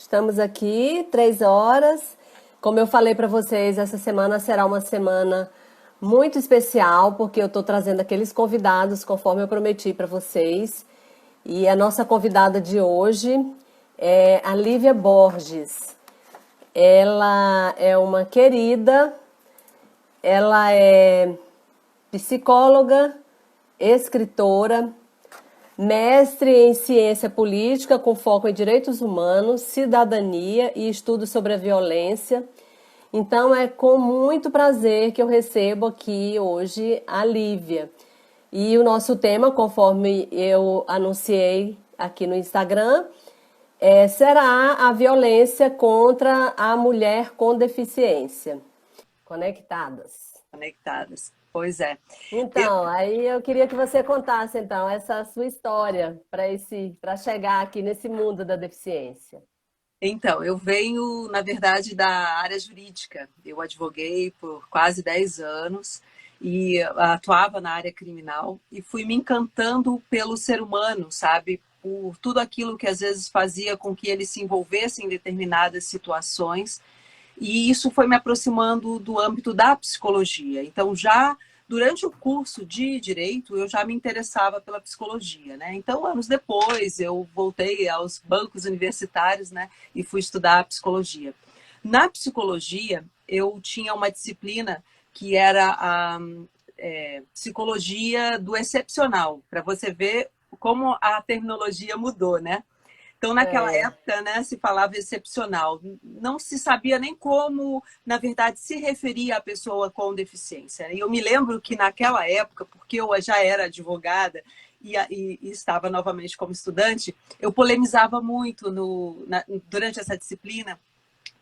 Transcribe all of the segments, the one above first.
Estamos aqui, 3 horas. Como eu falei para vocês, essa semana será uma semana muito especial, porque eu estou trazendo aqueles convidados, conforme eu prometi para vocês. E a nossa convidada de hoje é a Lívia Borges. Ela é uma querida, ela é psicóloga, escritora, mestre em ciência política com foco em direitos humanos, cidadania e estudos sobre a violência. Então é com muito prazer que eu recebo aqui hoje a Lívia. E o nosso tema, conforme eu anunciei aqui no Instagram, será a violência contra a mulher com deficiência. Conectadas. Conectadas. Pois é. Eu, Então, aí eu queria que você contasse então essa sua história para chegar aqui nesse mundo da deficiência. eu venho, na verdade, da área jurídica. Eu advoguei por quase 10 anos e atuava na área criminal e fui me encantando pelo ser humano, sabe? Por tudo aquilo que às vezes fazia com que ele se envolvesse em determinadas situações. E isso foi me aproximando do âmbito da psicologia. Então, já durante o curso de direito, eu já me interessava pela psicologia, né? Então, anos depois, eu voltei aos bancos universitários, né? E fui estudar psicologia. Na psicologia, eu tinha uma disciplina que era a psicologia do excepcional, para você ver como a terminologia mudou, né? Então, naquela É, época, né, se falava excepcional. Não se sabia nem como, na verdade, se referia à pessoa com deficiência. E eu me lembro que naquela época, porque eu já era advogada e estava novamente como estudante, eu polemizava muito durante essa disciplina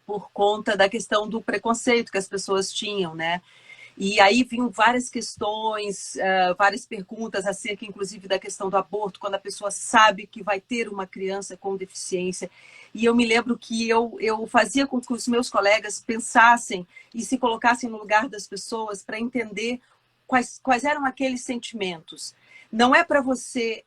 por conta da questão do preconceito que as pessoas tinham, né? E aí vinham várias questões, várias perguntas acerca, inclusive, da questão do aborto, quando a pessoa sabe que vai ter uma criança com deficiência. E eu me lembro que eu fazia com que os meus colegas pensassem e se colocassem no lugar das pessoas para entender quais eram aqueles sentimentos. Não é para você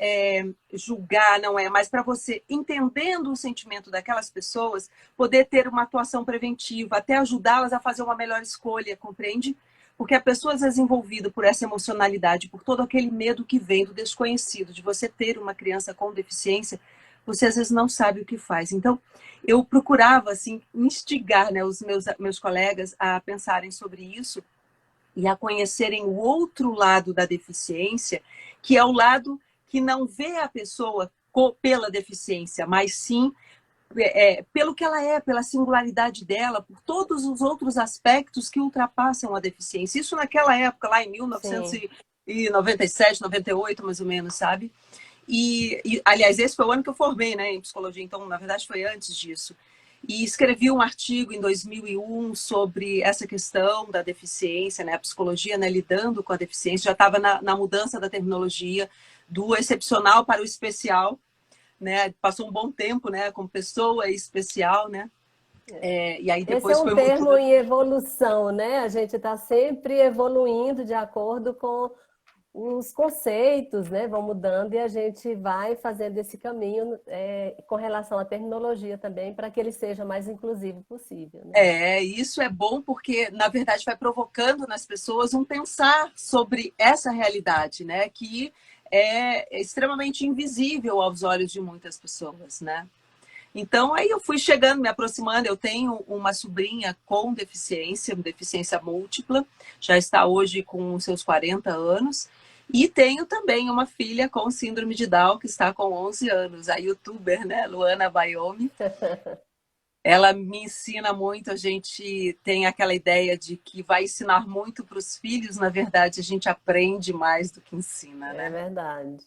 julgar, não é, mas para você, entendendo o sentimento daquelas pessoas, poder ter uma atuação preventiva, até ajudá-las a fazer uma melhor escolha, compreende? Porque a pessoa, às vezes, envolvida por essa emocionalidade, por todo aquele medo que vem do desconhecido, de você ter uma criança com deficiência, você, às vezes, não sabe o que faz. Então, eu procurava, assim, instigar, né, os meus colegas a pensarem sobre isso e a conhecerem o outro lado da deficiência, que é o lado que não vê a pessoa pela deficiência, mas sim pelo que ela é, pela singularidade dela, por todos os outros aspectos que ultrapassam a deficiência. Isso naquela época, lá em sim. 1997, 98, mais ou menos, sabe? Aliás, esse foi o ano que eu formei, né, em psicologia, então, na verdade, foi antes disso. E escrevi um artigo em 2001 sobre essa questão da deficiência, né, a psicologia, né, lidando com a deficiência. Já estava na mudança da terminologia do excepcional para o especial, né? Passou um bom tempo, né, como pessoa especial, né? E aí Esse é depois um foi termo mudando. em evolução, né? A gente está sempre evoluindo de acordo com os conceitos, né? Vão mudando e a gente vai fazendo esse caminho com relação à terminologia também, para que ele seja mais inclusivo possível, né? Isso é bom porque, na verdade, vai provocando nas pessoas um pensar sobre essa realidade, né? Que é extremamente invisível aos olhos de muitas pessoas, né? Então, aí eu fui chegando, me aproximando. Eu tenho uma sobrinha com deficiência múltipla, já está hoje com seus 40 anos. E tenho também uma filha com síndrome de Down, que está com 11 anos, a youtuber, né, Luana Bayomi. Ela me ensina muito, a gente tem aquela ideia de que vai ensinar muito para os filhos, na verdade, a gente aprende mais do que ensina, É né? verdade,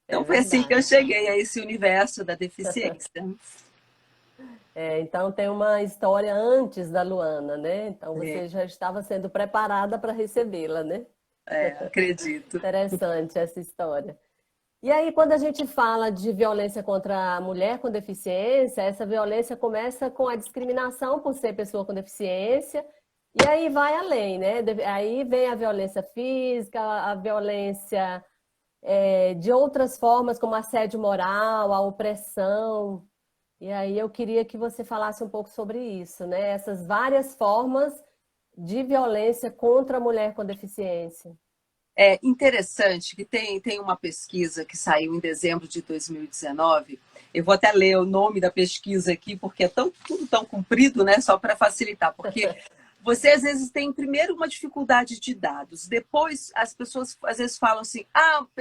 é Então foi assim que eu verdade. cheguei a esse universo da deficiência. Então tem uma história antes da Luana, né? Então É, você já estava sendo preparada para recebê-la, né? acredito. Interessante essa história. E aí, quando a gente fala de violência contra a mulher com deficiência, essa violência começa com a discriminação por ser pessoa com deficiência, e aí vai além, né? Aí vem a violência física, a violência de outras formas, como assédio moral, a opressão. E aí eu queria que você falasse um pouco sobre isso, né? Essas várias formas de violência contra a mulher com deficiência. É interessante que tem uma pesquisa que saiu em dezembro de 2019. Eu vou até ler o nome da pesquisa aqui, porque é tudo tão comprido, né? Só para facilitar. Porque você, às vezes, tem primeiro uma dificuldade de dados. Depois, as pessoas, às vezes, falam assim,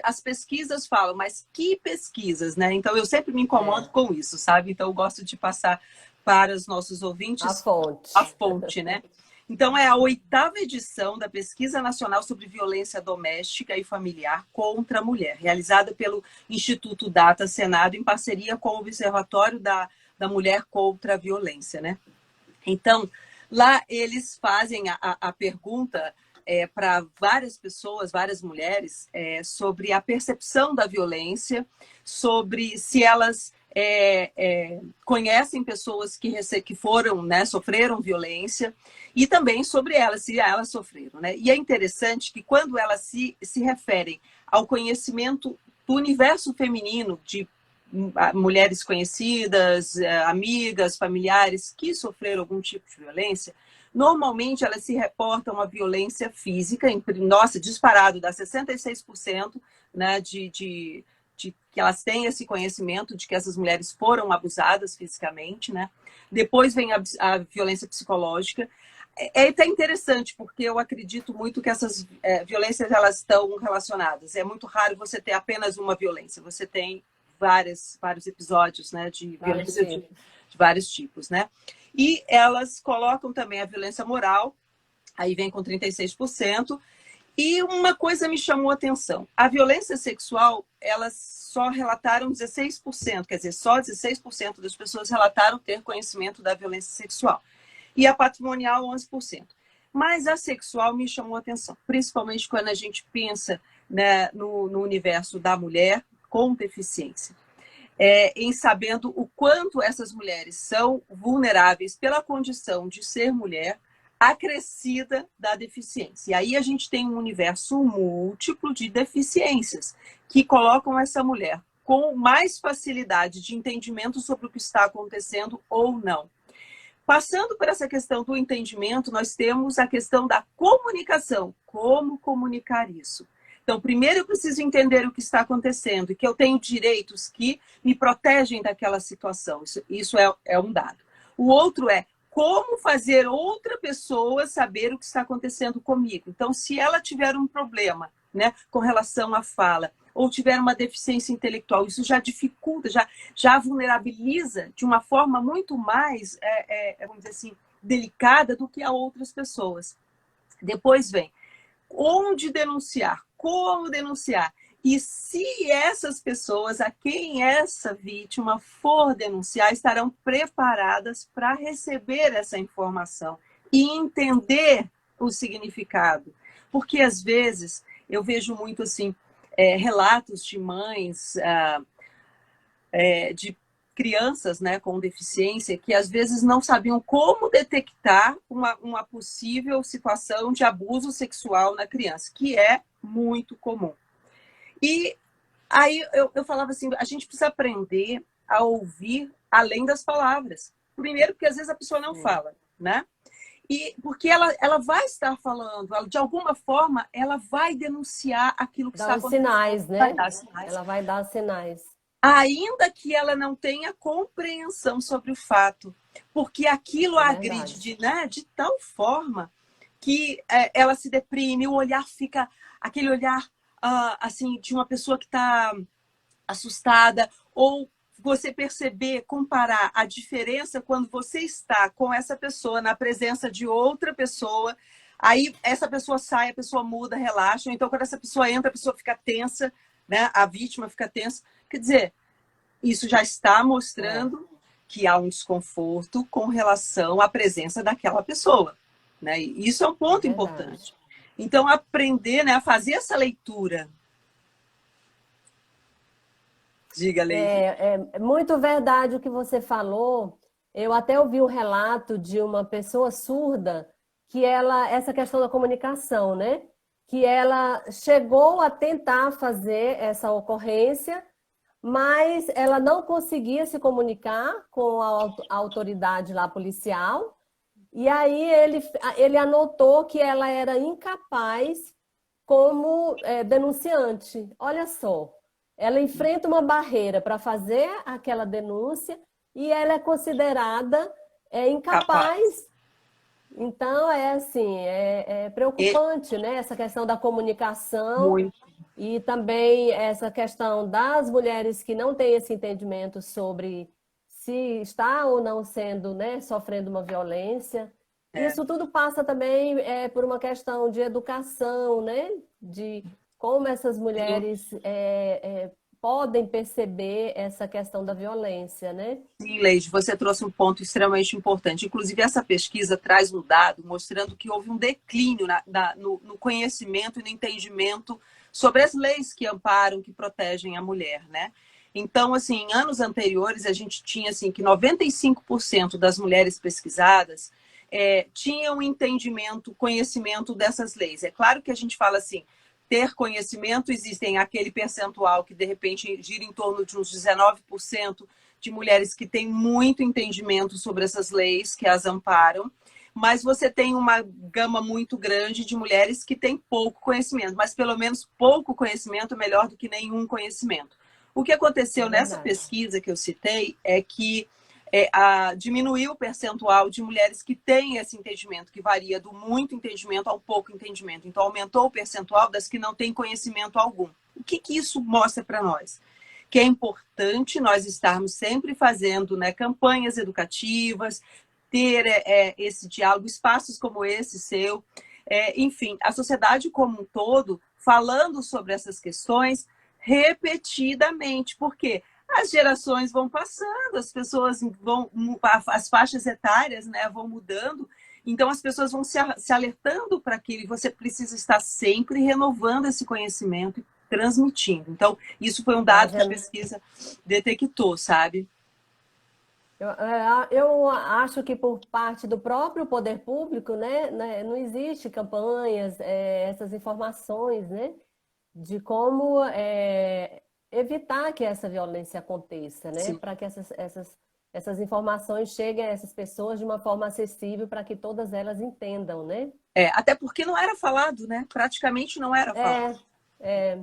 as pesquisas falam, mas que pesquisas, né? Então, eu sempre me incomodo É, com isso, sabe? Então, eu gosto de passar para os nossos a ouvintes a fonte. fonte, né? Então, é a 8ª edição da Pesquisa Nacional sobre Violência Doméstica e Familiar contra a Mulher, realizada pelo Instituto Data Senado, em parceria com o Observatório da Mulher contra a Violência, né? Então, lá eles fazem a pergunta para várias pessoas, várias mulheres, sobre a percepção da violência, sobre se elas conhecem pessoas que foram, né, sofreram violência, e também sobre elas, se elas sofreram. Né? E é interessante que quando elas se referem ao conhecimento do universo feminino, de mulheres conhecidas, amigas, familiares que sofreram algum tipo de violência, normalmente elas se reportam a violência física, nossa, disparado, dá 66%, né, de que elas têm esse conhecimento de que essas mulheres foram abusadas fisicamente, né? Depois vem a violência psicológica. É até interessante, porque eu acredito muito que essas violências elas estão relacionadas. É muito raro você ter apenas uma violência, você tem vários episódios, né, de Vários violência de tipos. vários tipos, né? E elas colocam também a violência moral, aí vem com 36%. E uma coisa me chamou a atenção. A violência sexual, elas só relataram 16%, quer dizer, só 16% das pessoas relataram ter conhecimento da violência sexual. E a patrimonial, 11%. Mas a sexual me chamou a atenção, principalmente quando a gente pensa, né, no universo da mulher com deficiência. Em sabendo o quanto essas mulheres são vulneráveis pela condição de ser mulher acrescida da deficiência. E aí a gente tem um universo múltiplo de deficiências que colocam essa mulher com mais facilidade de entendimento sobre o que está acontecendo ou não. Passando por essa questão do entendimento, nós temos a questão da comunicação. Como comunicar isso? Então, primeiro eu preciso entender o que está acontecendo e que eu tenho direitos que me protegem daquela situação. Isso é um dado. O outro é como fazer outra pessoa saber o que está acontecendo comigo. Então, se ela tiver um problema, né, com relação à fala, ou tiver uma deficiência intelectual, isso já dificulta, já vulnerabiliza de uma forma muito mais, vamos dizer assim, delicada do que a outras pessoas. Depois vem onde denunciar, como denunciar. E se essas pessoas a quem essa vítima for denunciar estarão preparadas para receber essa informação e entender o significado. Porque às vezes eu vejo muito assim, relatos de mães, de crianças, né, com deficiência que às vezes não sabiam como detectar uma possível situação de abuso sexual na criança, que é muito comum. E aí eu falava assim, a gente precisa aprender a ouvir além das palavras. Primeiro, porque às vezes a pessoa não fala, né? E porque ela vai estar falando, de alguma forma, ela vai denunciar aquilo que Dá está os acontecendo, sinais, vai né? dar sinais, Ela vai dar os sinais. ainda que ela não tenha compreensão sobre o fato, porque aquilo É a agride verdade. de tal forma que ela se deprime, o olhar fica aquele olhar assim de uma pessoa que está assustada, ou você perceber, comparar a diferença quando você está com essa pessoa na presença de outra pessoa, aí essa pessoa sai, a pessoa muda, relaxa, então quando essa pessoa entra, a pessoa fica tensa, né? A vítima fica tensa. Quer dizer, isso já está É, mostrando que há um desconforto com relação à presença daquela pessoa. Né? E isso é um é ponto verdade. importante. Então, aprender, né, a fazer essa leitura. Diga, Leide. É muito verdade o que você falou. Eu até ouvi um relato de uma pessoa surda que essa questão da comunicação, né? Que ela chegou a tentar fazer essa ocorrência, mas ela não conseguia se comunicar com a autoridade lá policial, e aí ele anotou que ela era incapaz como denunciante. Olha só, ela enfrenta uma barreira para fazer aquela denúncia e ela é considerada Capaz. incapaz. Então, é assim, é E preocupante, né? Essa questão da comunicação muito. e também essa questão das mulheres que não têm esse entendimento sobre se está ou não sendo, né, sofrendo uma violência. É. Isso tudo passa também por uma questão de educação, né? De como essas Sim. mulheres podem perceber essa questão da violência, né? Sim, Leide, você trouxe um ponto extremamente importante. Inclusive, essa pesquisa traz um dado mostrando que houve um declínio no conhecimento e no entendimento sobre as leis que amparam, que protegem a mulher, né? Então, assim, em anos anteriores, a gente tinha assim, que 95% das mulheres pesquisadas tinham entendimento, conhecimento dessas leis. É claro que a gente fala assim, ter conhecimento, existem aquele percentual que, de repente, gira em torno de uns 19% de mulheres que têm muito entendimento sobre essas leis que as amparam, mas você tem uma gama muito grande de mulheres que têm pouco conhecimento, mas pelo menos pouco conhecimento é melhor do que nenhum conhecimento. O que É aconteceu nessa verdade. pesquisa que eu citei é que diminuiu o percentual de mulheres que têm esse entendimento, que varia do muito entendimento ao pouco entendimento. Então, aumentou o percentual das que não têm conhecimento algum. O que isso mostra para nós? Que é importante nós estarmos sempre fazendo, né, campanhas educativas, ter esse diálogo, espaços como esse seu, enfim, a sociedade como um todo falando sobre essas questões repetidamente, porque as gerações vão passando, as pessoas vão, as faixas etárias, né, vão mudando, então as pessoas vão se alertando para aquilo e você precisa estar sempre renovando esse conhecimento e transmitindo. Então, isso foi um dado que a Haja pesquisa detectou, sabe? Eu acho que por parte do próprio poder público, não existe campanhas, essas informações, né, de como evitar que essa violência aconteça, né, Sim. para que essas informações cheguem a essas pessoas de uma forma acessível para que todas elas entendam, né? Até porque não era falado, né? Praticamente não era falado. É,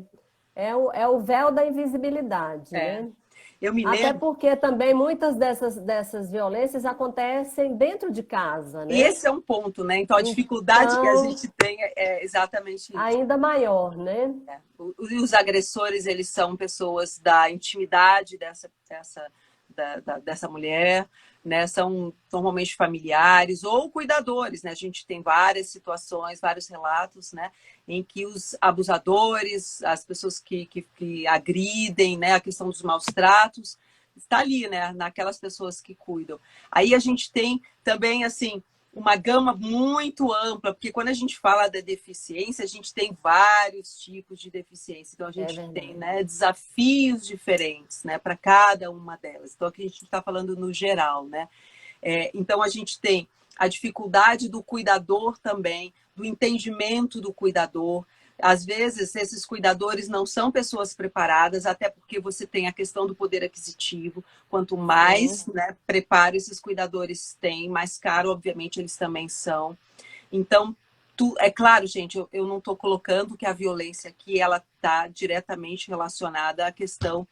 é, é o véu da invisibilidade, É. né? Eu me Até lembro, porque também muitas dessas violências acontecem dentro de casa, e né? esse é um ponto, né? Então, a dificuldade que a Então, gente tem é exatamente isso. ainda maior, né? Os agressores, eles são pessoas da intimidade dessa mulher, né? São normalmente familiares ou cuidadores, né? A gente tem várias situações, vários relatos, né? Em que os abusadores, as pessoas que agridem, né? A questão dos maus tratos, está ali, né? Naquelas pessoas que cuidam. Aí a gente tem também, assim, uma gama muito ampla, porque quando a gente fala da deficiência, a gente tem vários tipos de deficiência. Então, a É gente tem, verdade. né, desafios diferentes, né, para cada uma delas. Então, aqui a gente está falando no geral, né? Então, a gente tem a dificuldade do cuidador também, do entendimento do cuidador. Às vezes, esses cuidadores não são pessoas preparadas, até porque você tem a questão do poder aquisitivo. Quanto Sim. mais, né, preparo esses cuidadores têm, mais caro, obviamente, eles também são. Então, é claro, gente, eu não estou colocando que a violência aqui ela está diretamente relacionada à questão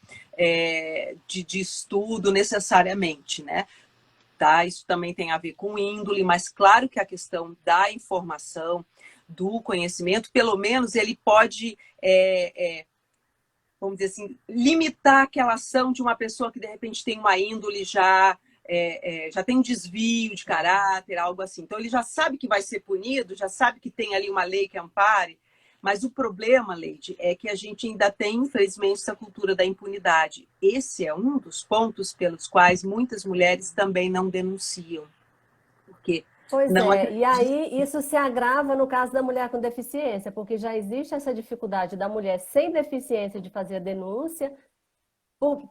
de estudo necessariamente, né? Tá? Isso também tem a ver com índole, mas claro que a questão da informação, do conhecimento, pelo menos ele pode, vamos dizer assim, limitar aquela ação de uma pessoa que de repente tem uma índole já tem um desvio de caráter, algo assim. Então ele já sabe que vai ser punido, já sabe que tem ali uma lei que ampare, mas o problema, Leide, é que a gente ainda tem, infelizmente, essa cultura da impunidade. Esse é um dos pontos pelos quais muitas mulheres também não denunciam, porque Pois não é, e acreditam. aí isso se agrava no caso da mulher com deficiência, porque já existe essa dificuldade da mulher sem deficiência de fazer a denúncia,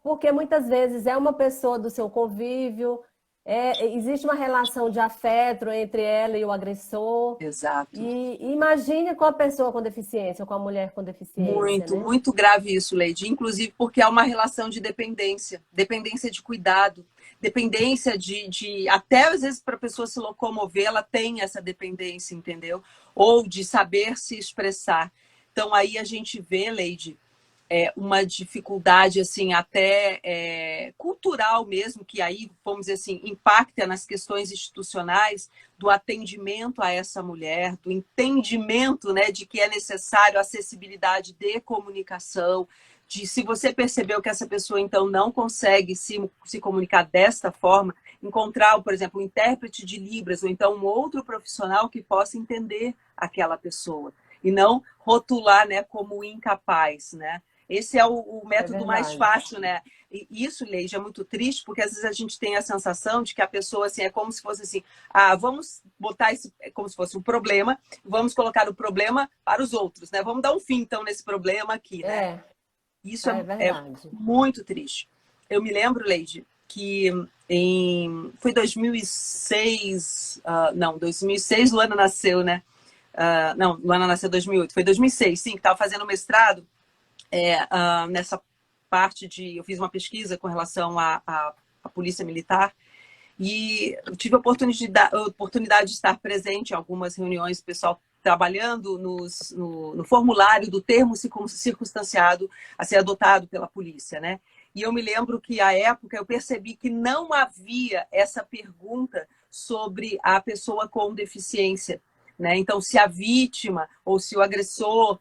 porque muitas vezes é uma pessoa do seu convívio, existe uma relação de afeto entre ela e o agressor. Exato. E imagine com a pessoa com deficiência, com a mulher com deficiência, Muito, né? muito grave isso, Leide. Inclusive porque há uma relação de dependência, dependência de cuidado, dependência até às vezes para a pessoa se locomover, ela tem essa dependência, entendeu? Ou de saber se expressar. Então aí a gente vê, Leide, uma dificuldade assim até cultural mesmo, que aí, vamos dizer assim, impacta nas questões institucionais do atendimento a essa mulher, do entendimento, né, de que é necessário acessibilidade de comunicação, de se você percebeu que essa pessoa então não consegue se comunicar desta forma, encontrar, por exemplo, um intérprete de Libras ou então um outro profissional que possa entender aquela pessoa e não rotular, né, como incapaz, né? Esse é o É método mais verdade. fácil, né? E isso, Leide, é muito triste, porque às vezes a gente tem a sensação de que a pessoa, assim, é como se fosse assim, vamos botar isso como se fosse um problema, vamos colocar o problema para os outros, né? Vamos dar um fim, então, nesse problema aqui, né? É, Isso é é verdade. muito triste. Eu me lembro, Leide, que foi 2006, não, 2006 Luana nasceu, né? Não, Luana nasceu em 2008, foi 2006, sim, que estava fazendo mestrado, nessa parte eu fiz uma pesquisa com relação à polícia militar e tive a oportunidade de estar presente em algumas reuniões, pessoal trabalhando no formulário do termo circunstanciado a ser adotado pela polícia, né? E eu me lembro que, à época, eu percebi que não havia essa pergunta sobre a pessoa com deficiência, né? Então, se a vítima ou se o agressor,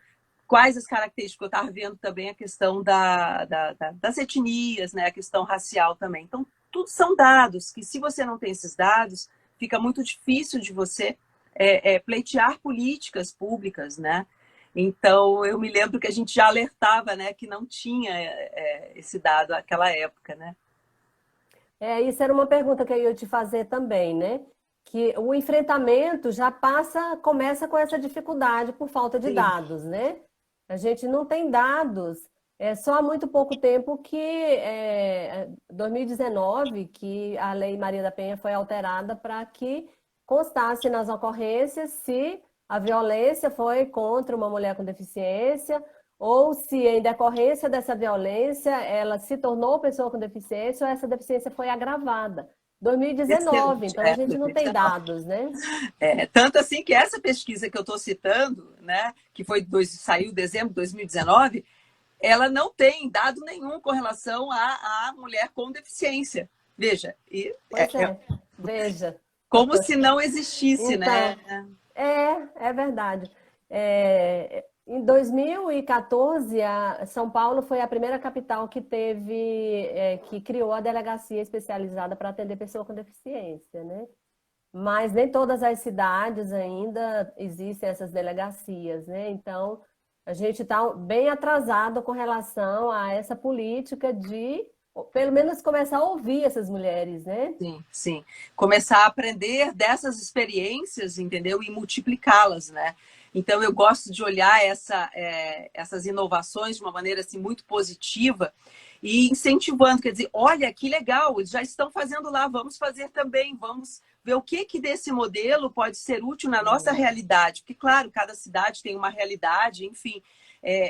quais as características, eu estava vendo também a questão das etnias, né? A questão racial também. Então, tudo são dados que, se você não tem esses dados, fica muito difícil de você pleitear políticas públicas, né? Então, eu me lembro que a gente já alertava, né, que não tinha esse dado naquela época, né? Isso era uma pergunta que eu ia te fazer também, né? Que o enfrentamento começa com essa dificuldade por falta de Sim, dados, né? A gente não tem dados. É só há muito pouco tempo 2019, que a Lei Maria da Penha foi alterada para que constasse nas ocorrências se a violência foi contra uma mulher com deficiência ou se em decorrência dessa violência ela se tornou pessoa com deficiência ou essa deficiência foi agravada. 2019, excelente. então a gente não tem 2019. dados, né? Tanto assim que essa pesquisa que eu estou citando, né, que saiu em dezembro de 2019, ela não tem dado nenhum com relação à mulher com deficiência. Veja, Pois é, veja. como se não existisse, né? Então, é verdade. Em 2014, São Paulo foi a primeira capital que criou a delegacia especializada para atender pessoa com deficiência, né? Mas nem todas as cidades ainda existem essas delegacias, né? Então, a gente está bem atrasado com relação a essa política de, pelo menos, começar a ouvir essas mulheres, né? Sim, sim. Começar a aprender dessas experiências, entendeu? E multiplicá-las, né? Então, eu gosto de olhar essas inovações de uma maneira assim, muito positiva e incentivando, quer dizer, olha que legal, eles já estão fazendo lá, vamos fazer também, vamos ver o que desse modelo pode ser útil na nossa realidade. Porque, claro, cada cidade tem uma realidade, enfim,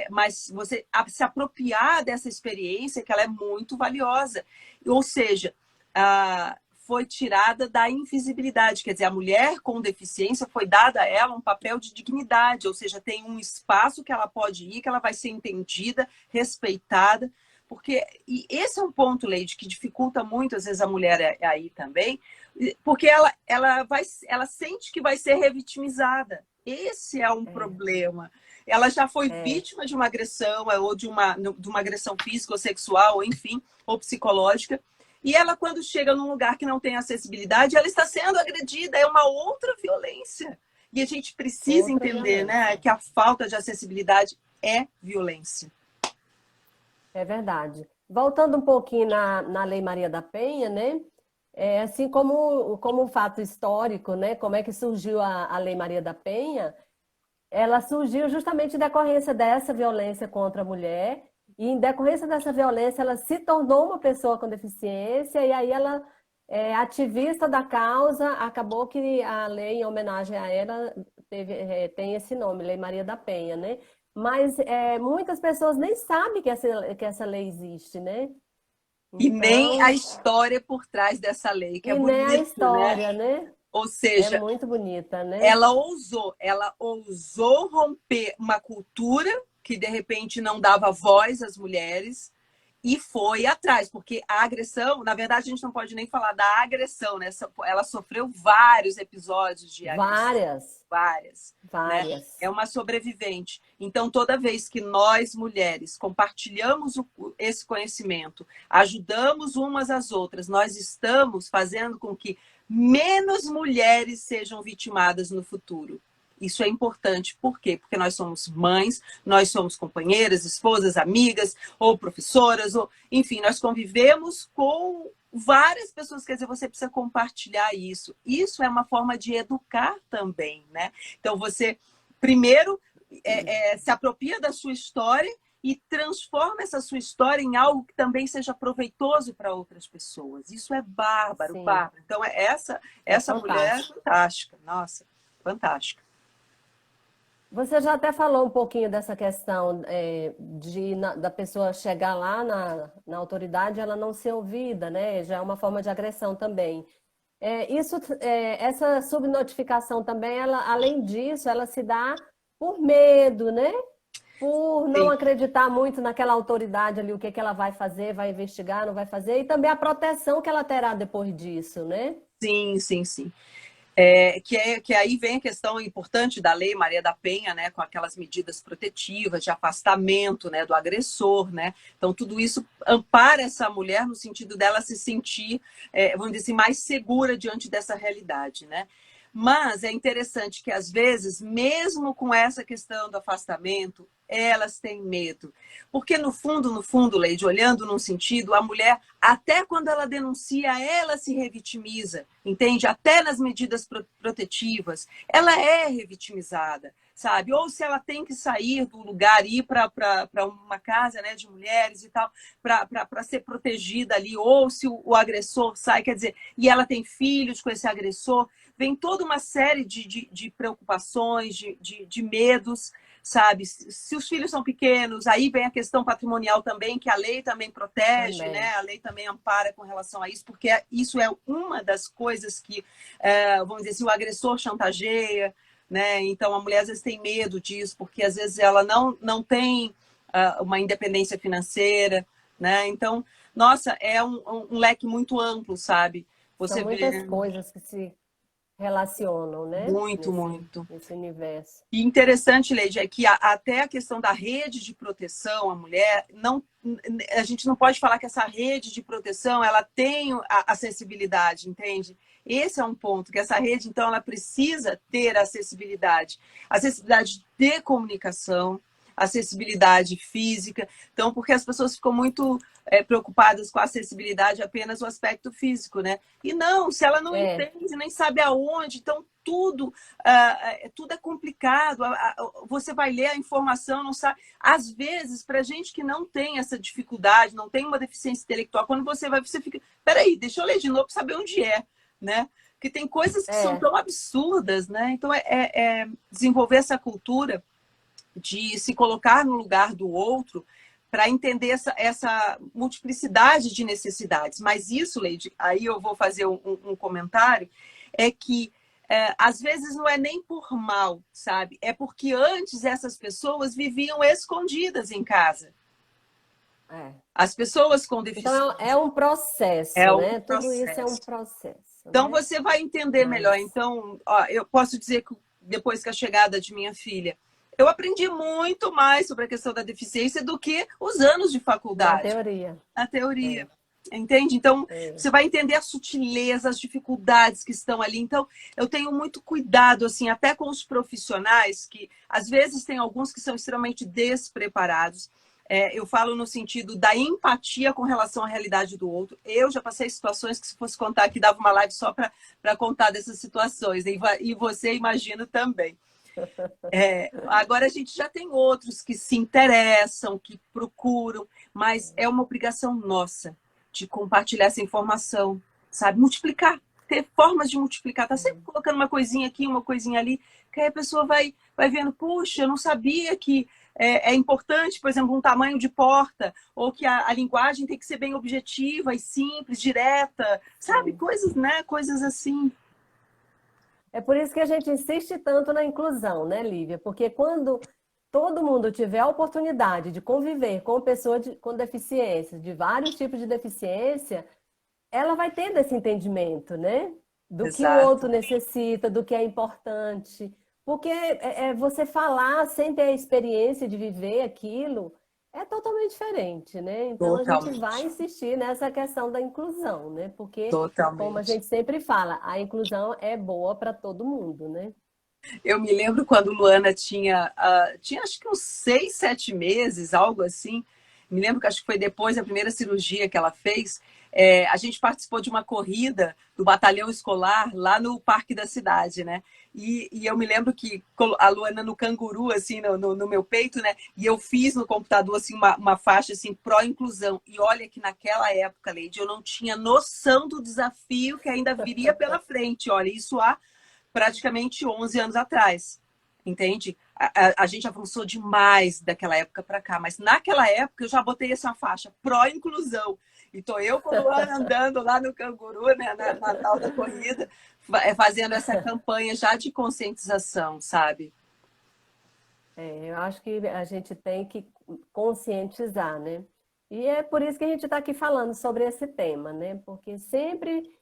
mas você se apropriar dessa experiência, que ela é muito valiosa. Ou seja, foi tirada da invisibilidade, quer dizer, a mulher com deficiência foi dada a ela um papel de dignidade, ou seja, tem um espaço que ela pode ir, que ela vai ser entendida, respeitada, porque e esse é um ponto, Leide, que dificulta muito às vezes a mulher aí também, porque ela sente que vai ser revitimizada. Esse é um problema. Ela já foi vítima de uma agressão ou de uma agressão física ou sexual, ou enfim, ou psicológica. E ela, quando chega num lugar que não tem acessibilidade, ela está sendo agredida, é uma outra violência. E a gente precisa Outra entender, né, violência. que a falta de acessibilidade é violência. É verdade. Voltando um pouquinho na Lei Maria da Penha, né? Assim como um fato histórico, né? Como é que surgiu a Lei Maria da Penha? Ela surgiu justamente em decorrência dessa violência contra a mulher, e em decorrência dessa violência ela se tornou uma pessoa com deficiência, e aí ela ativista da causa, acabou que a lei, em homenagem a ela, tem esse nome, Lei Maria da Penha, né? Mas muitas pessoas nem sabem que essa lei existe, né? E nem a Então, história por trás dessa lei, que é e nem a bonito, né? história, né? Ou É seja, muito bonita, né? ela ousou romper uma cultura que de repente não dava voz às mulheres e foi atrás, porque a agressão, na verdade, a gente não pode nem falar da agressão, né? Ela sofreu vários episódios de agressão, Várias, várias, né? É várias. uma sobrevivente. Então, toda vez que nós, mulheres, compartilhamos esse conhecimento, ajudamos umas às outras, nós estamos fazendo com que menos mulheres sejam vitimadas no futuro. Isso é importante. Por quê? Porque nós somos mães, nós somos companheiras, esposas, amigas, ou professoras, ou enfim, nós convivemos com várias pessoas. Quer dizer, você precisa compartilhar isso. Isso é uma forma de educar também, né? Então, você, primeiro, se apropria da sua história e transforma essa sua história em algo que também seja proveitoso para outras pessoas. Isso é bárbaro, Sim, bárbaro. Então, é essa mulher é fantástico. fantástica. Nossa, fantástica. Você já até falou um pouquinho dessa questão da pessoa chegar lá na autoridade e ela não ser ouvida, né? Já é uma forma de agressão também. Essa subnotificação também, ela, além disso, ela se dá por medo, né? Por não Sim, acreditar muito naquela autoridade ali, o que que ela vai fazer, vai investigar, não vai fazer, e também a proteção que ela terá depois disso, né? sim, sim, sim. Que aí vem a questão importante da Lei Maria da Penha, né, com aquelas medidas protetivas de afastamento, né, do agressor, né? Então tudo isso ampara essa mulher no sentido dela se sentir, vamos dizer assim, mais segura diante dessa realidade, né? Mas é interessante que às vezes, mesmo com essa questão do afastamento, elas têm medo, porque no fundo, Leide, olhando num sentido, a mulher, até quando ela denuncia, ela se revitimiza, entende? Até nas medidas protetivas, ela é revitimizada, sabe? Ou se ela tem que sair do lugar, ir para uma casa, né, de mulheres e tal, para ser protegida ali, ou se o agressor sai, quer dizer, e ela tem filhos com esse agressor, vem toda uma série de preocupações, de medos, sabe? Se os filhos são pequenos, aí vem a questão patrimonial também, que a lei também protege, né? Também. A lei também ampara com relação a isso, porque isso é uma das coisas que, vamos dizer assim, o agressor chantageia, né? Então a mulher às vezes tem medo disso, porque às vezes ela não tem uma independência financeira, né? Então, nossa, é um leque muito amplo, sabe? São Você muitas vê coisas que se relacionam, né? muito, muito. Nesse universo. E interessante, Leide, é que até a questão da rede de proteção à mulher, não, a gente não pode falar que essa rede de proteção ela tem a acessibilidade, entende? Esse é um ponto, que essa rede, então, ela precisa ter acessibilidade de comunicação, acessibilidade física. Então, porque as pessoas ficam muito preocupadas com a acessibilidade apenas o aspecto físico, né? E não, se ela não É, entende, nem sabe aonde, então tudo é complicado. Você vai ler a informação, não sabe. Às vezes, para gente que não tem essa dificuldade, não tem uma deficiência intelectual, quando você vai, você fica, peraí, deixa eu ler de novo para saber onde é, né? Porque tem coisas que são é. tão absurdas, né? Então, desenvolver essa cultura de se colocar no lugar do outro para entender essa multiplicidade de necessidades. Mas isso, Leide, aí eu vou fazer um comentário, é que às vezes não é nem por mal, sabe? É porque antes essas pessoas viviam escondidas em casa. É. As pessoas com Então deficiência. é um É processo, um né? Tudo isso é um processo. processo, Então né? você vai entender melhor. Mas Então, ó, eu posso dizer que depois que a chegada de minha filha, eu aprendi muito mais sobre a questão da deficiência do que os anos de na faculdade, teoria. a É, teoria. Entende? Então, é. você vai entender a sutileza, as dificuldades que estão ali. Então, eu tenho muito cuidado, assim, até com os profissionais, que às vezes tem alguns que são extremamente despreparados. Eu falo no sentido da empatia com relação à realidade do outro. Eu já passei situações que, se fosse contar aqui, dava uma live só para contar dessas situações. E você, imagina também. Agora a gente já tem outros que se interessam, que procuram, mas é uma obrigação nossa de compartilhar essa informação, sabe? Multiplicar, ter formas de multiplicar. Tá sempre colocando uma coisinha aqui, uma coisinha ali, que aí a pessoa vai vendo, puxa, eu não sabia que é importante, por exemplo, um tamanho de porta, ou que a linguagem tem que ser bem objetiva e simples, direta, sabe? Sim. Coisas, né? Coisas assim. É por isso que a gente insiste tanto na inclusão, né, Lívia? Porque quando todo mundo tiver a oportunidade de conviver com com deficiência, de vários tipos de deficiência, ela vai tendo esse entendimento, né? Do que o outro Exato. necessita, do que é importante. Porque você falar sem ter a experiência de viver aquilo é totalmente diferente, né? Então a gente vai Totalmente. insistir nessa questão da inclusão, né? Porque, como a Totalmente. gente sempre fala, a inclusão é boa para todo mundo, né? Eu me lembro quando Luana tinha acho que uns 6, 7 meses, algo assim. Me lembro que acho que foi depois da primeira cirurgia que ela fez. A gente participou de uma corrida do batalhão escolar lá no parque da cidade, né? E eu me lembro que a Luana no canguru, assim, no meu peito, né? E eu fiz no computador, assim, uma faixa, assim, pró-inclusão. E olha que naquela época, Leide, eu não tinha noção do desafio que ainda viria pela frente. Olha, isso há praticamente 11 anos atrás, entende? A gente avançou demais daquela época para cá, mas naquela época eu já botei essa faixa pró-inclusão. E tô eu com o Luana andando lá no canguru, né, na tal da corrida, fazendo essa campanha já de conscientização, sabe? Eu acho que a gente tem que conscientizar, né? E é por isso que a gente está aqui falando sobre esse tema, né? Porque sempre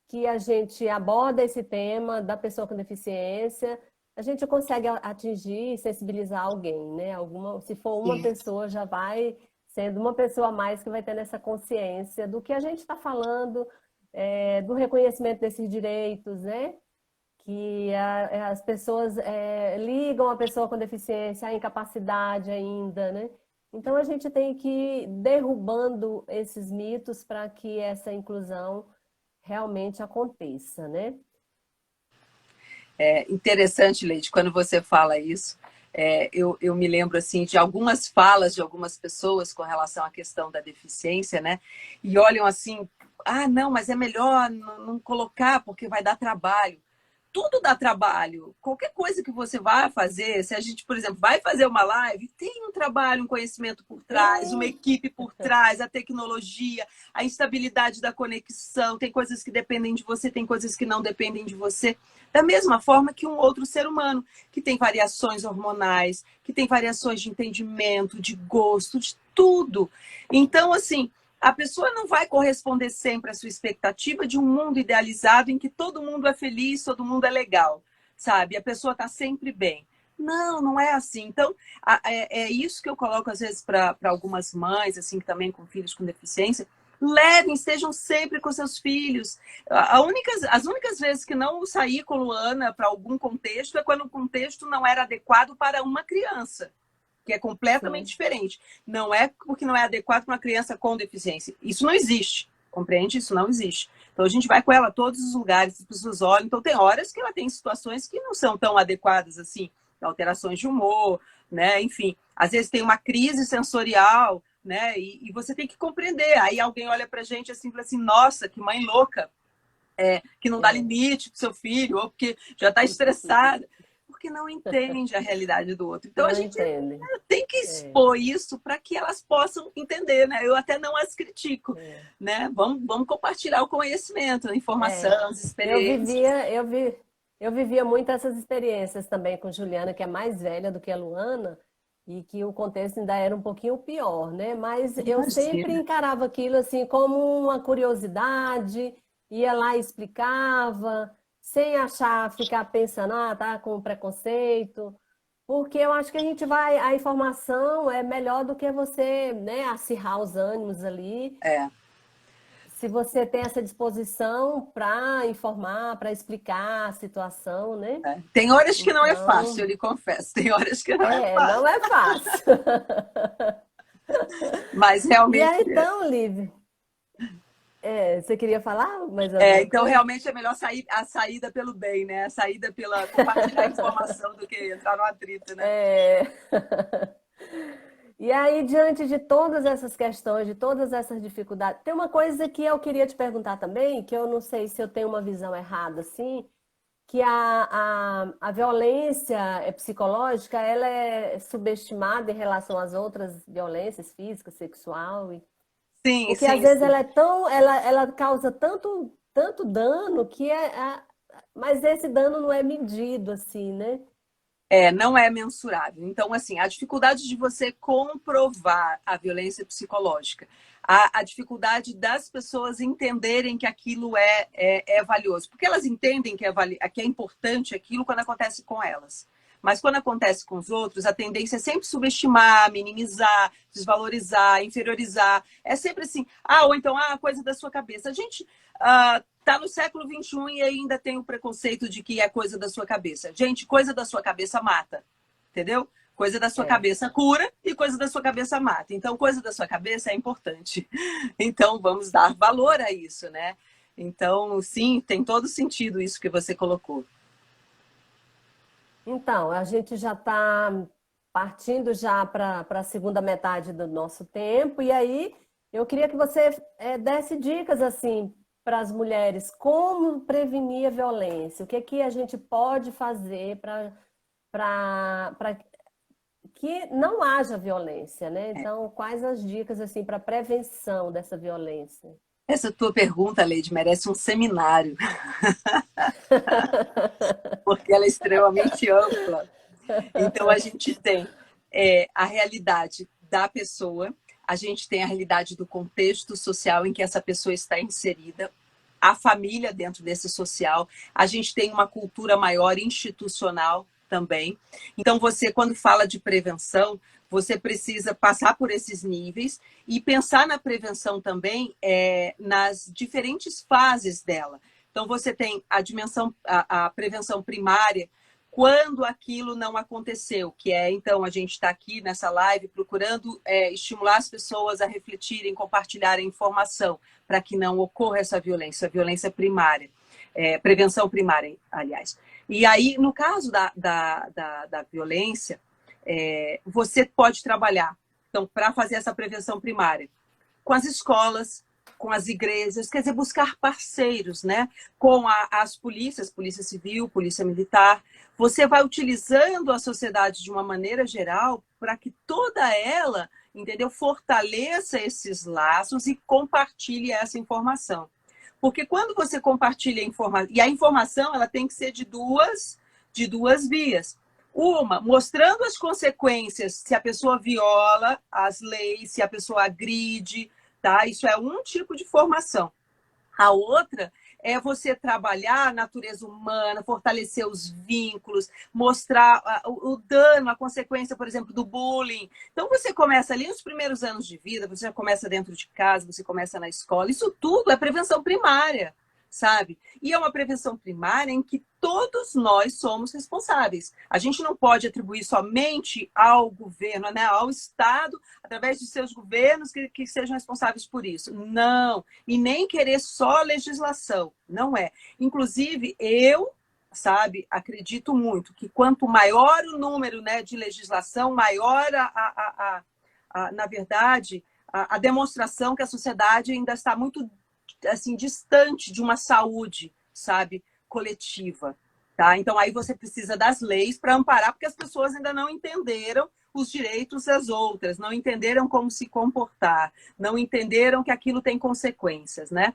que a gente aborda esse tema da pessoa com deficiência, a gente consegue atingir e sensibilizar alguém, né? Se for uma Sim. pessoa, já vai sendo uma pessoa a mais que vai ter essa consciência do que a gente está falando, do reconhecimento desses direitos, né? Que as pessoas ligam a pessoa com deficiência à incapacidade ainda, né? Então a gente tem que ir derrubando esses mitos para que essa inclusão realmente aconteça, né? É interessante, Leite, quando você fala isso. Eu me lembro assim de algumas falas de algumas pessoas com relação à questão da deficiência, né? E olham assim, ah, não, mas é melhor não colocar porque vai dar trabalho. Tudo dá trabalho. Qualquer coisa que você vá fazer, se a gente, por exemplo, vai fazer uma live, tem um trabalho, um conhecimento por trás, uma Sim, equipe por trás, a tecnologia, a instabilidade da conexão. Tem coisas que dependem de você, tem coisas que não dependem de você. Da mesma forma que um outro ser humano, que tem variações hormonais, que tem variações de entendimento, de gosto, de tudo. Então, assim, a pessoa não vai corresponder sempre à sua expectativa de um mundo idealizado em que todo mundo é feliz, todo mundo é legal, sabe? A pessoa está sempre bem. Não, não é assim. Então, é isso que eu coloco às vezes para algumas mães, assim, que também com filhos com deficiência. Levem, estejam sempre com seus filhos. As únicas vezes que não saí com Luana para algum contexto é quando o contexto não era adequado para uma criança, que é completamente sim. diferente. Não é porque não é adequado para uma criança com deficiência. Isso não existe. Compreende? Isso não existe. Então a gente vai com ela a todos os lugares, as pessoas olham. Então tem horas que ela tem situações que não são tão adequadas assim, alterações de humor, né? Enfim, às vezes tem uma crise sensorial, né? E você tem que compreender. Aí alguém olha pra gente assim e fala assim: nossa, que mãe louca, que não dá É. limite pro seu filho, ou porque já está estressada, porque não entende a realidade do outro. Então a Não gente entendem. tem que É, expor isso para que elas possam entender, né? Eu até não as critico, é. né? Vamos compartilhar o conhecimento, a É. informação, as Eu experiências. vivia, eu vi, eu vivia muito essas experiências também com Juliana, que é mais velha do que a Luana, e que o contexto ainda era um pouquinho pior, né? Mas eu sempre Imagina. encarava aquilo assim como uma curiosidade, ia lá e explicava, sem achar, ficar pensando, ah, tá com preconceito, porque eu acho que a informação é melhor do que você, né, acirrar os ânimos ali É, se você tem essa disposição para informar, para explicar a situação, né? Tem horas que não é fácil, Então, eu lhe confesso. Tem horas que não é não fácil. é fácil. Mas E aí, realmente. então, Liv, você queria falar mais alguma Então, coisa? realmente é melhor sair a saída pelo bem, né? A saída pela compartilhar informação do que entrar no atrito, né? É... E aí, diante de todas essas questões, de todas essas dificuldades, tem uma coisa que eu queria te perguntar também, que eu não sei se eu tenho uma visão errada, assim, que a violência psicológica, ela é subestimada em relação às outras violências física, sexual, Sim, porque às sim, vezes sim. ela é tão, ela causa tanto dano que mas esse dano não é medido assim, né? Não é mensurável. Então, assim, a dificuldade de você comprovar a violência psicológica, a dificuldade das pessoas entenderem que aquilo é valioso, porque elas entendem que é importante aquilo quando acontece com elas. Mas quando acontece com os outros, a tendência é sempre subestimar, minimizar, desvalorizar, inferiorizar. É sempre assim, ou então, coisa da sua cabeça. A gente tá no século XXI e ainda tem o preconceito de que é coisa da sua cabeça. Gente, coisa da sua cabeça mata, entendeu? Coisa da sua É. cabeça cura e coisa da sua cabeça mata. Então, coisa da sua cabeça é importante. Então, vamos dar valor a isso, né? Então, sim, tem todo sentido isso que você colocou. Então, a gente já está partindo já para a segunda metade do nosso tempo, e aí eu queria que você desse dicas assim para as mulheres, como prevenir a violência, o que é que a gente pode fazer para que não haja violência, né? Então, quais as dicas assim para prevenção dessa violência? Essa tua pergunta, Leide, merece um seminário, porque ela é extremamente ampla. Então, a gente tem a realidade da pessoa, a gente tem a realidade do contexto social em que essa pessoa está inserida, a família dentro desse social, a gente tem uma cultura maior institucional também. Então, você, quando fala de prevenção, você precisa passar por esses níveis e pensar na prevenção também nas diferentes fases dela. Então, você tem a dimensão, a prevenção primária, quando aquilo não aconteceu, que então, a gente está aqui nessa live procurando estimular as pessoas a refletirem, compartilharem informação, para que não ocorra essa violência, a violência primária, prevenção primária, aliás. E aí, no caso da violência, você pode trabalhar, então, para fazer essa prevenção primária, com as escolas, com as igrejas, quer dizer, buscar parceiros, né? Com as polícias, polícia civil, polícia militar. Você vai utilizando a sociedade de uma maneira geral para que toda ela, entendeu, fortaleça esses laços e compartilhe essa informação. Porque quando você compartilha a informação, e a informação ela tem que ser de duas vias. Uma, mostrando as consequências se a pessoa viola as leis, se a pessoa agride, tá? Isso é um tipo de formação. A outra é você trabalhar a natureza humana, fortalecer os vínculos, mostrar o dano, a consequência, por exemplo, do bullying. Então, você começa ali nos primeiros anos de vida, você já começa dentro de casa, você começa na escola. Isso tudo é prevenção primária, sabe? E é uma prevenção primária em que todos nós somos responsáveis. A gente não pode atribuir somente ao governo, né, ao Estado, através de seus governos, que sejam responsáveis por isso. Não. E nem querer só legislação. Não é. Inclusive, sabe, acredito muito que quanto maior o número, né, de legislação, maior, na verdade, a demonstração que a sociedade ainda está muito assim, distante de uma saúde, sabe, coletiva. Tá? Então, aí você precisa das leis para amparar, porque as pessoas ainda não entenderam os direitos das outras, não entenderam como se comportar, não entenderam que aquilo tem consequências, né?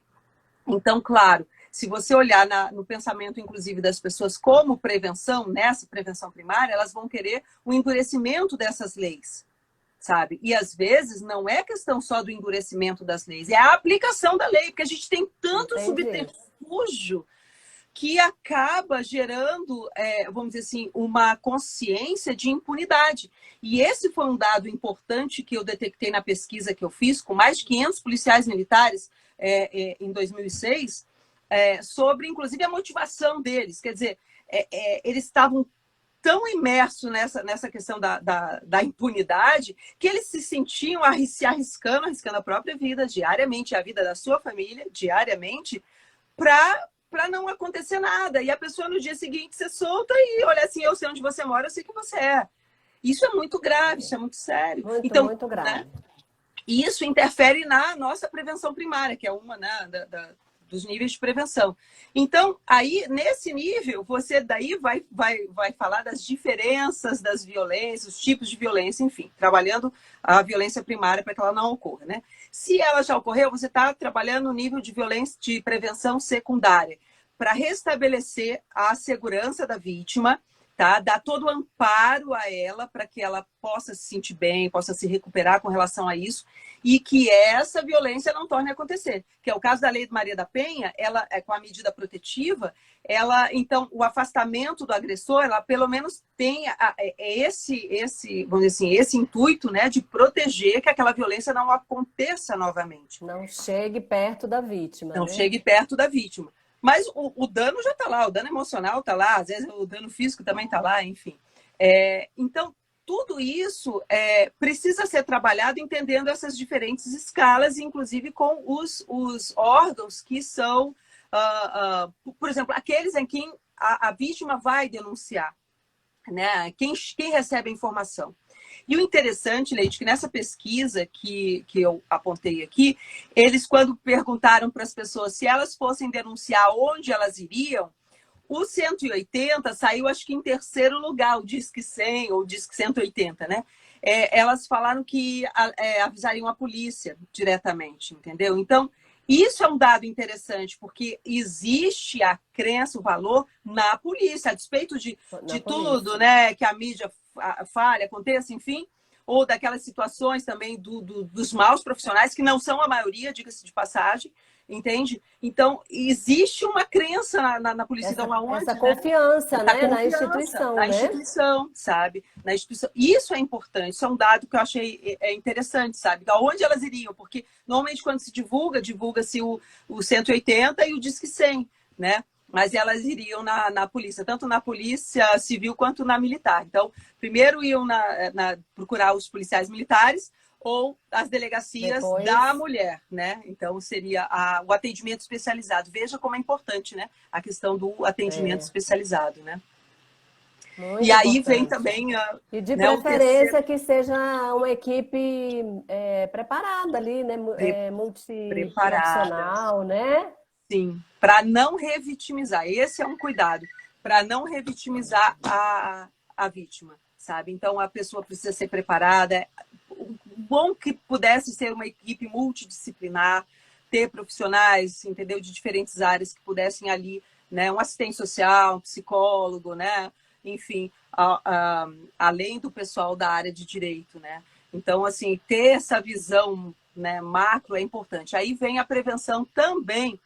Então, claro, se você olhar no pensamento, inclusive, das pessoas como prevenção, nessa prevenção primária, elas vão querer o endurecimento dessas leis, sabe? E às vezes não é questão só do endurecimento das leis, é a aplicação da lei, porque a gente tem tanto Entendi. subterfúgio que acaba gerando, vamos dizer assim, uma consciência de impunidade. E esse foi um dado importante que eu detectei na pesquisa que eu fiz com mais de 500 policiais militares em 2006, sobre, inclusive, a motivação deles. Quer dizer, eles estavam tão imersos nessa questão da impunidade que eles se sentiam se arriscando a própria vida diariamente, a vida da sua família diariamente, para não acontecer nada. E a pessoa no dia seguinte ser solta e olha assim, eu sei onde você mora, eu sei que você é. Isso é muito grave, isso é muito sério. Muito, Então, muito né? grave. E isso interfere na nossa prevenção primária, que é uma, né, dos níveis de prevenção. Então, aí, nesse nível, você daí vai falar das diferenças das violências, os tipos de violência, enfim, trabalhando a violência primária para que ela não ocorra, né? Se ela já ocorreu, você está trabalhando o nível de violência de prevenção secundária, para restabelecer a segurança da vítima, tá? Dar todo o amparo a ela para que ela possa se sentir bem, possa se recuperar com relação a isso e que essa violência não torne a acontecer. Que é o caso da Lei de Maria da Penha, ela com a medida protetiva, ela então o afastamento do agressor, ela pelo menos tem vamos dizer assim, esse intuito, né, de proteger que aquela violência não aconteça novamente. Não chegue perto da vítima, Não né? chegue perto da vítima. Mas o dano já está lá, o dano emocional está lá, às vezes o dano físico também está lá, enfim. Então, tudo isso precisa ser trabalhado entendendo essas diferentes escalas, inclusive com os órgãos que são, por exemplo, aqueles em quem a vítima vai denunciar, né? Quem recebe a informação. E o interessante, Leite, que nessa pesquisa que eu apontei aqui, eles, quando perguntaram para as pessoas se elas fossem denunciar onde elas iriam, o 180 saiu, acho que em terceiro lugar, o Disque 100 ou o Disque 180, né? Elas falaram que avisariam a polícia diretamente, entendeu? Então, isso é um dado interessante, porque existe a crença, o valor na polícia, a despeito Na de tudo, polícia. né, que a mídia falha, aconteça, enfim, ou daquelas situações também dos maus profissionais, que não são a maioria, diga-se de passagem, entende? Então, existe uma crença na polícia, então Essa aonde, né? confiança, A né, na confiança instituição, na né? instituição, sabe? Na instituição. Isso é importante, isso é um dado que eu achei interessante, sabe? Da onde elas iriam, porque normalmente quando se divulga-se o 180 e o Disque 100, né? Mas elas iriam na polícia, tanto na polícia civil quanto na militar. Então, primeiro iam procurar os policiais militares ou as delegacias da Depois, mulher, né? Então, seria o atendimento especializado. Veja como é importante, né? A questão do atendimento é, especializado, né? E muito aí vem importante. também E de né, o terceiro, preferência que seja uma equipe preparada ali, né? preparada, Multiprofissional, né? sim, para não revitimizar. Esse é um cuidado, para não revitimizar a vítima, sabe? Então, a pessoa precisa ser preparada. Bom que pudesse ser uma equipe multidisciplinar, ter profissionais, entendeu, de diferentes áreas que pudessem ali, né, um assistente social, um psicólogo, né, enfim, além do pessoal da área de direito, né. Então, assim, ter essa visão, né, macro é importante. Aí vem a prevenção também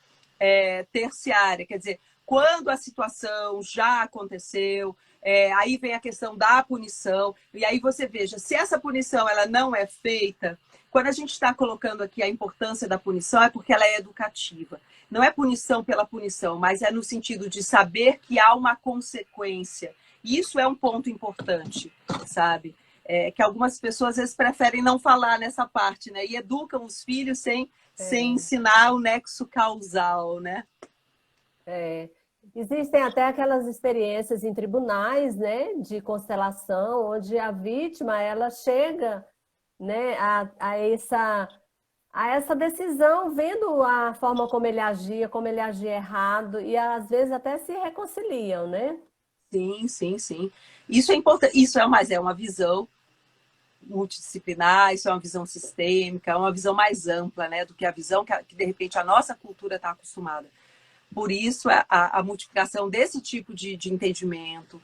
terciária, quer dizer, quando a situação já aconteceu, aí vem a questão da punição, e aí você veja, se essa punição ela não é feita, quando a gente está colocando aqui a importância da punição, é porque ela é educativa. Não é punição pela punição, mas é no sentido de saber que há uma consequência. Isso é um ponto importante, sabe? Que algumas pessoas às vezes preferem não falar nessa parte, né? E educam os filhos sem É, ensinar o nexo causal, né? é. Existem até aquelas experiências em tribunais, né, de constelação, onde a vítima ela chega, né, a essa decisão, vendo a forma como ele agia errado, e às vezes até se reconciliam, né? Sim, sim, sim. Isso é importante. Isso mas é uma visão multidisciplinar, isso é uma visão sistêmica, é uma visão mais ampla, né, do que a visão que de repente a nossa cultura está acostumada. Por isso, a multiplicação desse tipo de entendimento,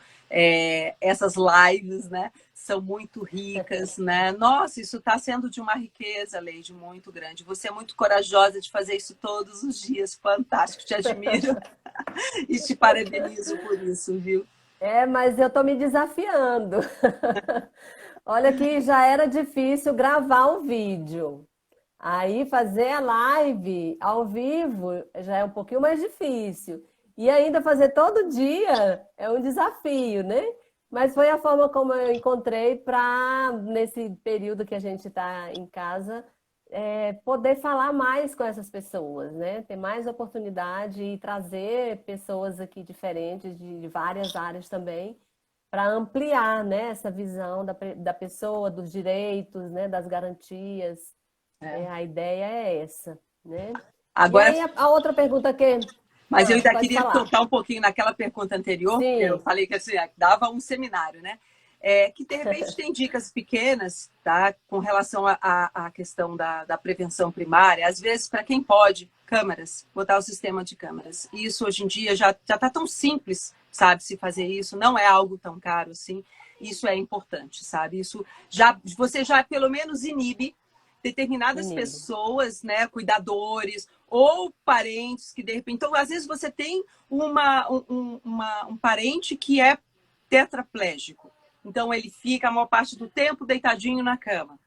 essas lives, né, são muito ricas, né? Nossa, isso está sendo de uma riqueza, Leide, muito grande. Você é muito corajosa de fazer isso todos os dias. Fantástico, te admiro e te parabenizo por isso, viu? Mas eu estou me desafiando. Olha que já era difícil gravar um vídeo. Aí fazer a live ao vivo já é um pouquinho mais difícil. E ainda fazer todo dia é um desafio, né? Mas foi a forma como eu encontrei para, nesse período que a gente está em casa, poder falar mais com essas pessoas, né? Ter mais oportunidade e trazer pessoas aqui diferentes, de várias áreas também, para ampliar, né, essa visão da pessoa, dos direitos, né, das garantias. A ideia é essa, né? E Agora, aí a outra pergunta que... mas eu ainda pode queria falar. tocar um pouquinho naquela pergunta anterior, porque eu Sim. falei que assim, dava um seminário, né? Que de repente tem dicas pequenas, tá? Com relação à questão da prevenção primária. Às vezes, para quem pode, câmeras, botar o sistema de câmeras. E isso hoje em dia já está tão simples, sabe, se fazer isso, não é algo tão caro assim. Isso é importante, sabe? Isso já você já pelo menos inibe determinadas Inibe. pessoas, né, cuidadores ou parentes que de repente. Então, às vezes você tem um parente que é tetraplégico. Então, ele fica a maior parte do tempo deitadinho na cama.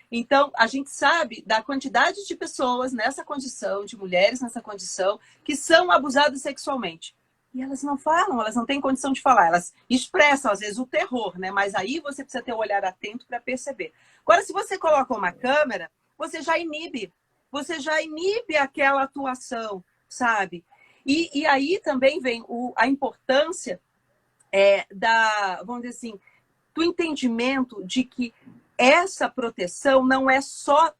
Então, a gente sabe da quantidade de pessoas nessa condição, de mulheres nessa condição, que são abusadas sexualmente. E elas não falam, elas não têm condição de falar. Elas expressam, às vezes, o terror, né? Mas aí você precisa ter um olhar atento para perceber. Agora, se você coloca uma câmera, você já inibe. Você já inibe aquela atuação, sabe? E aí também vem a importância vamos dizer assim, do entendimento de que essa proteção não é só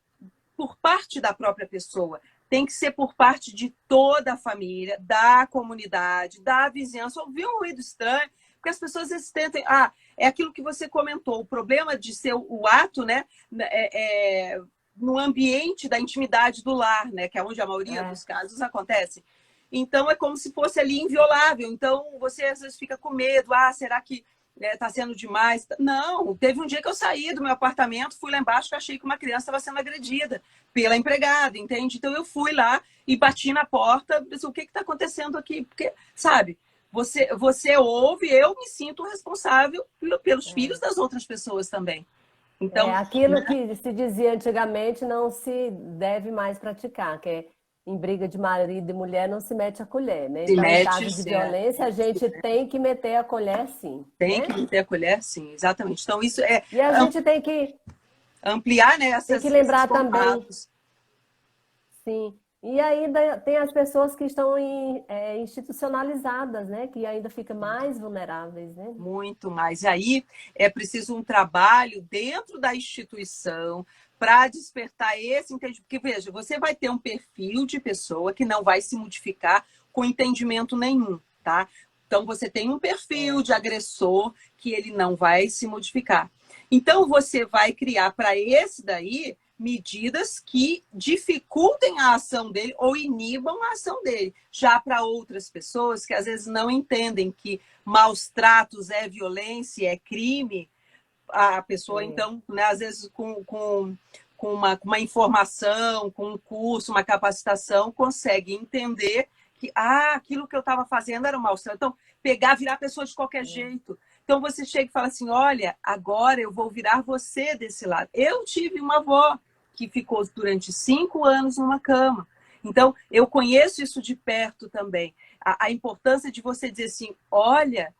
por parte da própria pessoa, tem que ser por parte de toda a família, da comunidade, da vizinhança. Ouvir um ruído estranho, porque as pessoas às vezes tentam... é aquilo que você comentou, o problema de ser o ato, né, no ambiente da intimidade do lar, né, que é onde a maioria dos casos acontece. Então, é como se fosse ali inviolável. Então, você às vezes fica com medo. Será que está sendo demais? Não, teve um dia que eu saí do meu apartamento, fui lá embaixo e achei que uma criança estava sendo agredida pela empregada, entende? Então, eu fui lá e bati na porta, disse, o que está acontecendo aqui? Porque, sabe, você ouve, eu me sinto responsável pelos filhos das outras pessoas também. Então, Aquilo que se dizia antigamente não se deve mais praticar, que é em briga de marido e mulher não se mete a colher, né? se Então, em mete, caso de violência, a gente tem que meter a colher sim, tem né? que meter a colher, sim, exatamente. Então, isso é E a gente ampliar, né, tem que esses lembrar também, contatos. sim. E aí tem as pessoas que estão institucionalizadas, né? Que ainda ficam mais vulneráveis, né? Muito mais. E aí é preciso um trabalho dentro da instituição para despertar esse entendimento. Porque, veja, você vai ter um perfil de pessoa que não vai se modificar com entendimento nenhum, tá? Então, você tem um perfil de agressor que ele não vai se modificar. Então, você vai criar para esse daí medidas que dificultem a ação dele ou inibam a ação dele. Já para outras pessoas que às vezes não entendem que maus tratos é violência, é crime, a pessoa, então, né, às vezes com uma informação, com um curso, uma capacitação, consegue entender que aquilo que eu estava fazendo era um maus tratos. Então, pegar, virar a pessoa de qualquer jeito. Então, você chega e fala assim, olha, agora eu vou virar você desse lado. Eu tive uma avó que ficou durante 5 anos numa cama. Então, eu conheço isso de perto também. A importância de você dizer assim, olha,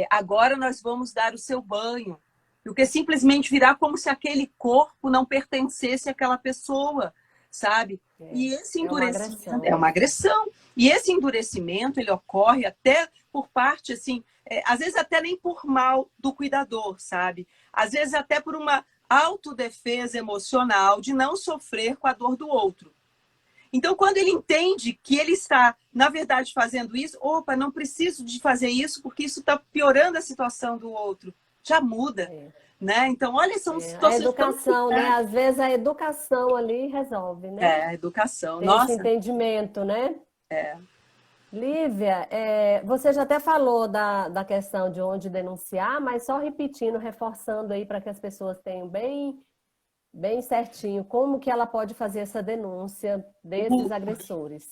agora nós vamos dar o seu banho. Porque simplesmente virar como se aquele corpo não pertencesse àquela pessoa, sabe? E esse É uma endurecimento é agressão. uma agressão. E esse endurecimento, ele ocorre até por parte, assim, às vezes até nem por mal do cuidador, sabe? Às vezes até por uma autodefesa emocional de não sofrer com a dor do outro. Então, quando ele entende que ele está, na verdade, fazendo isso, opa, não preciso de fazer isso porque isso está piorando a situação do outro. Já muda, né? Então, olha, são A situações tão... educação, né? Às vezes a educação ali resolve, né? a educação. Ter esse Nossa, entendimento, né? Lívia, você já até falou da questão de onde denunciar, mas só repetindo, reforçando aí para que as pessoas tenham bem certinho como que ela pode fazer essa denúncia desses agressores.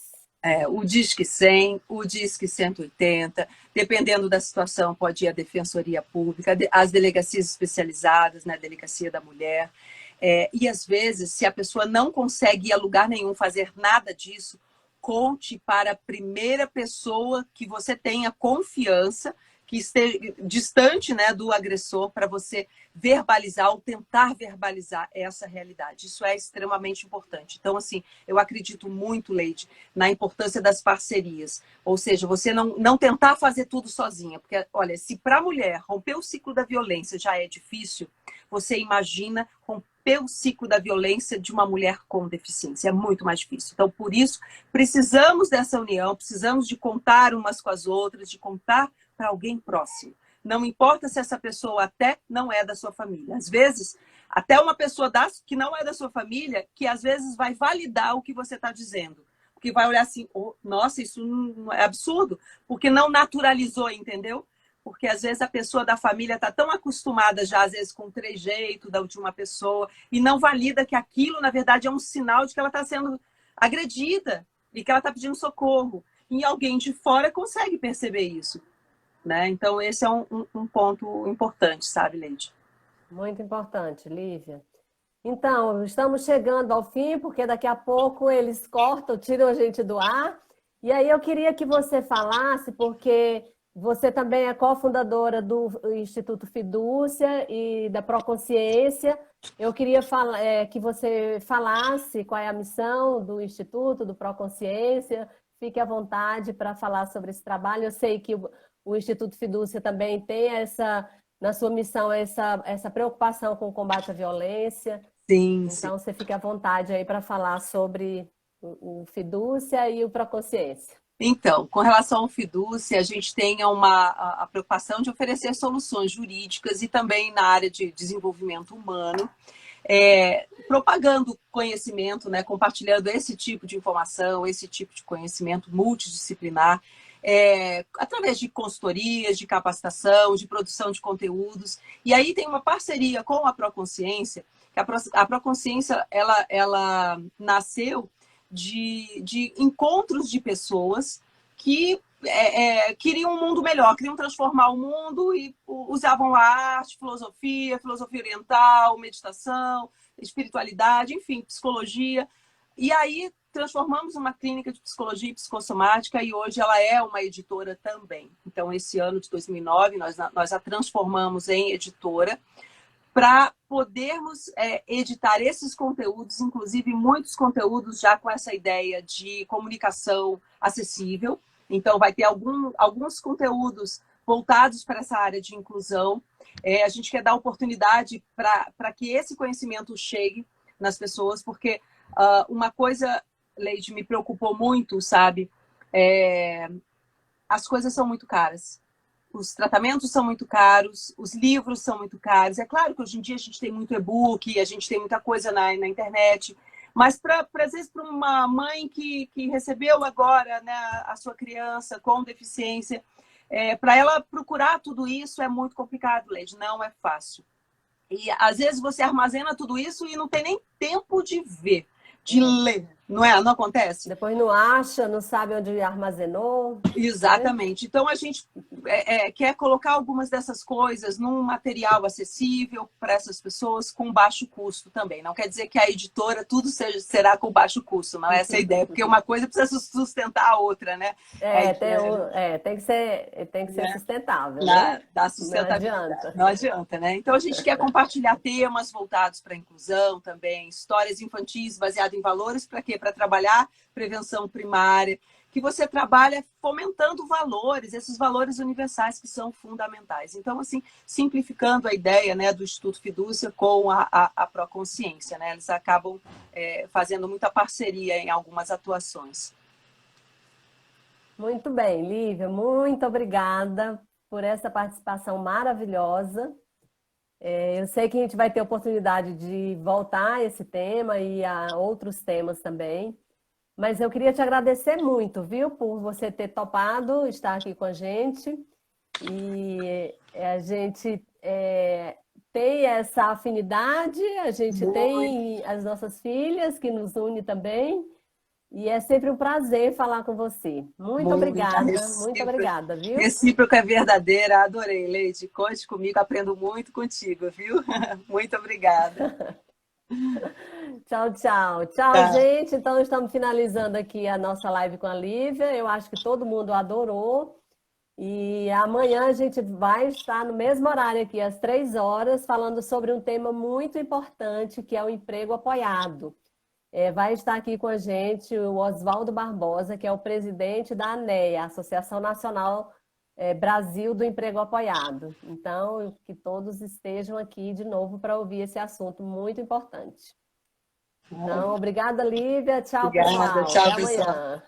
o Disque 100, o Disque 180, dependendo da situação, pode ir à Defensoria Pública, as delegacias especializadas, né, Delegacia da Mulher. E às vezes, se a pessoa não consegue ir a lugar nenhum fazer nada disso, conte para a primeira pessoa que você tenha confiança, que esteja distante, né, do agressor, para você verbalizar ou tentar verbalizar essa realidade. Isso é extremamente importante. Então, assim, eu acredito muito, Leide, na importância das parcerias. Ou seja, você não tentar fazer tudo sozinha. Porque, olha, se para a mulher romper o ciclo da violência já é difícil, você imagina romper o ciclo da violência de uma mulher com deficiência. É muito mais difícil. Então, por isso, precisamos dessa união, precisamos de contar umas com as outras, de contar para alguém próximo. Não importa se essa pessoa até não é da sua família. Às vezes, até uma pessoa que não é da sua família, que às vezes vai validar o que você está dizendo. Porque vai olhar assim, oh, nossa, isso não é absurdo, porque não naturalizou, entendeu? Porque às vezes a pessoa da família está tão acostumada já, às vezes, com o trejeito da última pessoa, e não valida que aquilo, na verdade, é um sinal de que ela está sendo agredida e que ela está pedindo socorro. E alguém de fora consegue perceber isso. Né? Então, esse é um ponto importante, sabe, Leide? Muito importante, Lívia. Então, estamos chegando ao fim, porque daqui a pouco eles cortam, tiram a gente do ar. E aí eu queria que você falasse, porque você também é cofundadora do Instituto Fidúcia e da Proconsciência. Eu queria que você falasse qual é a missão do Instituto, do Proconsciência. Fique à vontade para falar sobre esse trabalho. Eu sei que o Instituto Fidúcia também tem na sua missão essa preocupação com o combate à violência. Sim, sim. Então, você fica à vontade aí para falar sobre o Fidúcia e o Proconsciência. Então, com relação ao Fidúcia, a gente tem a preocupação de oferecer soluções jurídicas e também na área de desenvolvimento humano, propagando conhecimento, né, compartilhando esse tipo de informação, esse tipo de conhecimento multidisciplinar, através de consultorias, de capacitação, de produção de conteúdos. E aí tem uma parceria com a Proconsciência, que a Proconsciência ela nasceu de encontros de pessoas que queriam um mundo melhor, queriam transformar o mundo e usavam a arte, filosofia oriental, meditação, espiritualidade, enfim, psicologia. E aí transformamos uma clínica de psicologia e psicossomática e hoje ela é uma editora também. Então, esse ano de 2009, nós a transformamos em editora para podermos editar esses conteúdos, inclusive muitos conteúdos já com essa ideia de comunicação acessível. Então, vai ter alguns conteúdos voltados para essa área de inclusão. A gente quer dar oportunidade para que esse conhecimento chegue nas pessoas, porque uma coisa, Leide, me preocupou muito, sabe? As coisas são muito caras. Os tratamentos são muito caros, os livros são muito caros. É claro que hoje em dia a gente tem muito e-book, a gente tem muita coisa na internet, mas às vezes para uma mãe que recebeu agora, né, a sua criança com deficiência, para ela procurar tudo isso é muito complicado, Leide, não é fácil. E às vezes você armazena tudo isso e não tem nem tempo de ver, de ler, não é? Não acontece? Depois não acha, não sabe onde armazenou. Exatamente. Então, a gente quer colocar algumas dessas coisas num material acessível para essas pessoas com baixo custo também. Não quer dizer que a editora tudo será com baixo custo, não é essa a ideia, porque uma coisa precisa sustentar a outra, né? Tem que ser sustentável, né? Da sustentabilidade. Não adianta. Não adianta, né? Então, a gente quer compartilhar temas voltados para a inclusão também, histórias infantis baseadas em valores, para quê? Para trabalhar prevenção primária, que você trabalha fomentando valores, esses valores universais que são fundamentais. Então, assim, simplificando a ideia, né, do Instituto Fidúcia com a Proconsciência, né? Eles acabam fazendo muita parceria em algumas atuações. Muito bem, Lívia, muito obrigada por essa participação maravilhosa. Eu sei que a gente vai ter oportunidade de voltar a esse tema e a outros temas também. Mas eu queria te agradecer muito, viu, por você ter topado estar aqui com a gente. E a gente tem essa afinidade, a gente tem as nossas filhas que nos unem também. E é sempre um prazer falar com você. Muito obrigada, viu? Recíproca é verdadeira, adorei, Leide. Conte comigo, aprendo muito contigo, viu? Muito obrigada. Tchau, tchau. Tchau, gente. Então, estamos finalizando aqui a nossa live com a Lívia. Eu acho que todo mundo adorou. E amanhã a gente vai estar no mesmo horário aqui, às 3 horas, falando sobre um tema muito importante, que é o emprego apoiado. Vai estar aqui com a gente o Oswaldo Barbosa, que é o presidente da ANEA, Associação Nacional Brasil do Emprego Apoiado. Então, que todos estejam aqui de novo para ouvir esse assunto muito importante. Então, obrigada, Lívia. Tchau, Obrigada, pessoal. tchau, Até pessoal. amanhã.